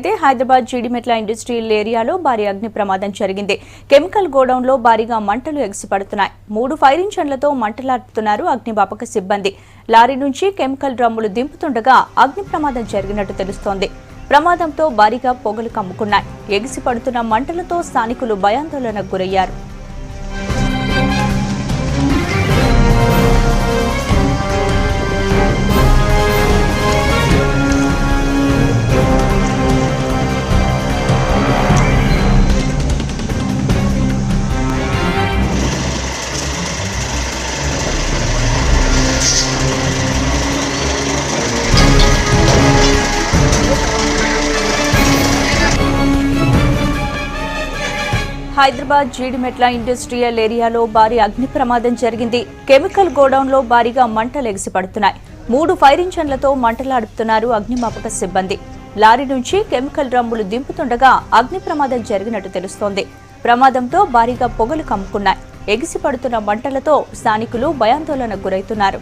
చూసినట్లయితే హైదరాబాద్ జీడిమెట్ల ఇండస్ట్రియల్ ఏరియాలో భారీ అగ్ని ప్రమాదం జరిగింది. కెమికల్ గోడౌన్ లో భారీగా మంటలు ఎగిసిపడుతున్నాయి. 3 ఫైర్ ఇంజన్లతో మంటలార్పుతున్నారు అగ్నిమాపక సిబ్బంది. లారీ నుంచి కెమికల్ డ్రమ్ములు దింపుతుండగా అగ్ని ప్రమాదం జరిగినట్టు తెలుస్తోంది. ప్రమాదంతో భారీగా పొగలు కమ్ముకున్నాయి. ఎగిసిపడుతున్న మంటలతో స్థానికులు భయాందోళనకు గురయ్యారు. హైదరాబాద్ జీడిమెట్ల ఇండస్ట్రియల్ ఏరియాలో భారీ అగ్ని ప్రమాదం జరిగింది. కెమికల్ గోడౌన్ లో భారీగా మంటలు ఎగిసిపడుతున్నాయి. 3 ఫైర్ ఇంజన్లతో మంటలాడుతున్నారు అగ్నిమాపక సిబ్బంది. లారీ నుంచి కెమికల్ డ్రమ్ములు దింపుతుండగా అగ్ని ప్రమాదం జరిగినట్టు తెలుస్తోంది. ప్రమాదంతో భారీగా పొగలు కమ్ముకున్నాయి. ఎగిసిపడుతున్న మంటలతో స్థానికులు భయాందోళనకు గురవుతున్నారు.